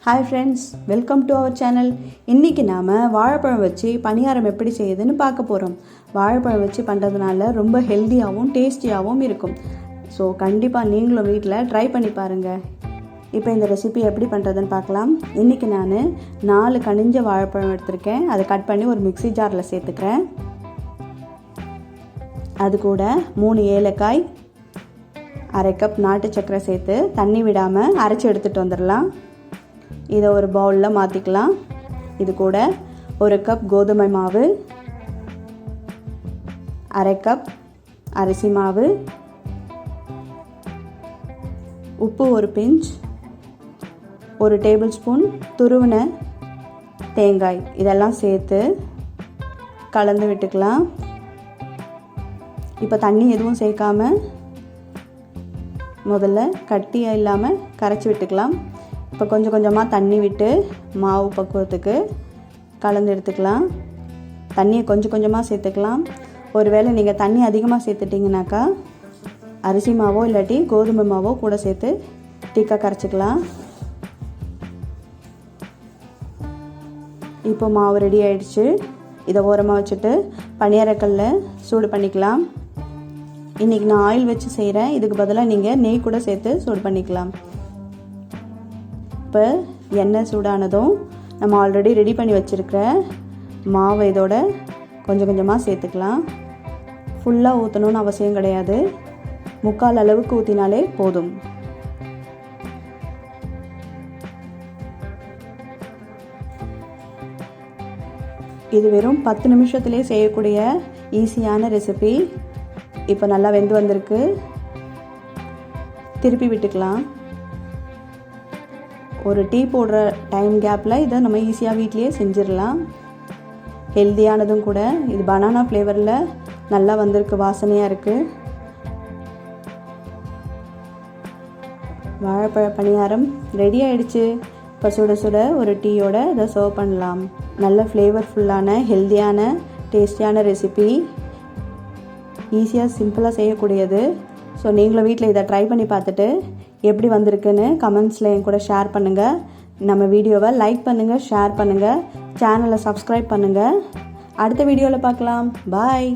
Hi friends, welcome to our channel. இன்றைக்கி நாம் வாழைப்பழம் வச்சு பணியாரம் எப்படி செய்யுதுன்னு பார்க்க போகிறோம். வாழைப்பழம் வச்சு பண்ணுறதுனால ரொம்ப ஹெல்த்தியாகவும் டேஸ்டியாகவும் இருக்கும். ஸோ கண்டிப்பாக நீங்களும் வீட்டில் ட்ரை பண்ணி பாருங்கள். இப்போ இந்த ரெசிபி எப்படி பண்ணுறதுன்னு பார்க்கலாம். இன்றைக்கி நான் 4 கனிஞ்ச வாழைப்பழம் எடுத்திருக்கேன். அதை கட் பண்ணி ஒரு மிக்ஸி ஜாரில் சேர்த்துக்கிறேன். அது கூட 3 ஏலக்காய், 1/2 கப் நாட்டு சர்க்கரை சேர்த்து தண்ணி விடாமல் அரைச்சி எடுத்துகிட்டு வந்துடலாம். இதை ஒரு பவுலில் மாற்றிக்கலாம். இது கூட 1 கப் கோதுமை மாவு, 1/2 கப் அரிசி மாவு, உப்பு 1 பிஞ்ச், 1 டேபிள் ஸ்பூன் துருவின தேங்காய் இதெல்லாம் சேர்த்து கலந்து விட்டுக்கலாம். இப்போ தண்ணி எதுவும் சேர்க்காம முதல்ல கட்டியாக இல்லாமல் கரைச்சி விட்டுக்கலாம். இப்போ கொஞ்சம் கொஞ்சமாக தண்ணி விட்டு மாவு பக்குவத்துக்கு கலந்து எடுத்துக்கலாம். தண்ணியை கொஞ்சம் கொஞ்சமாக சேர்த்துக்கலாம். ஒருவேளை நீங்கள் தண்ணி அதிகமாக சேர்த்துட்டிங்கனாக்கா அரிசி மாவோ இல்லாட்டி கோதுமை மாவோ கூட சேர்த்து திக்காக கரைச்சிக்கலாம். இப்போ மாவு ரெடி ஆகிடுச்சு. இதை ஓரமாக வச்சுட்டு பணியாரக்கல்லில் சூடு பண்ணிக்கலாம். இன்றைக்கி நான் ஆயில் வச்சு செய்கிறேன். இதுக்கு பதிலாக நீங்கள் நெய் கூட சேர்த்து சூடு பண்ணிக்கலாம். இப்போ எண்ணெய் சூடானதும் நம்ம ஆல்ரெடி ரெடி பண்ணி வச்சுருக்கிற மாவை இதோட கொஞ்சம் கொஞ்சமாக சேர்த்துக்கலாம். ஃபுல்லாக ஊற்றணும்னு அவசியம் கிடையாது. 3/4 அளவுக்கு ஊற்றினாலே போதும். இது வெறும் 10 நிமிஷத்துலேயே செய்யக்கூடிய ஈஸியான ரெசிபி. இப்போ நல்லா வெந்து வந்திருக்கு. திருப்பி விட்டுக்கலாம். ஒரு டீ போடுற டைம் கேப்பில் இதை நம்ம ஈஸியாக வீட்லேயே செஞ்சிடலாம். ஹெல்த்தியானதும் கூட. இது பனானா ஃப்ளேவரில் நல்லா வந்திருக்கு, வாசனையாக இருக்குது. வாழைப்பழ பணியாரம் ரெடி ஆகிடுச்சு. இப்போ சுட சுட ஒரு டீயோட இதை சர்வ் பண்ணலாம். நல்ல ஃப்ளேவர்ஃபுல்லான ஹெல்த்தியான டேஸ்டியான ரெசிபி. ஈஸியாக சிம்பிளாக செய்யக்கூடியது. ஸோ நீங்களும் வீட்டில் இதை ட்ரை பண்ணி பார்த்துட்டு எப்படி வந்திருக்குன்னு கமெண்ட்ஸில் என் கூட ஷேர் பண்ணுங்கள். நம்ம வீடியோவை லைக் பண்ணுங்கள், ஷேர் பண்ணுங்கள், சேனலை சப்ஸ்கிரைப் பண்ணுங்கள். அடுத்த வீடியோவில் பார்க்கலாம். பாய்.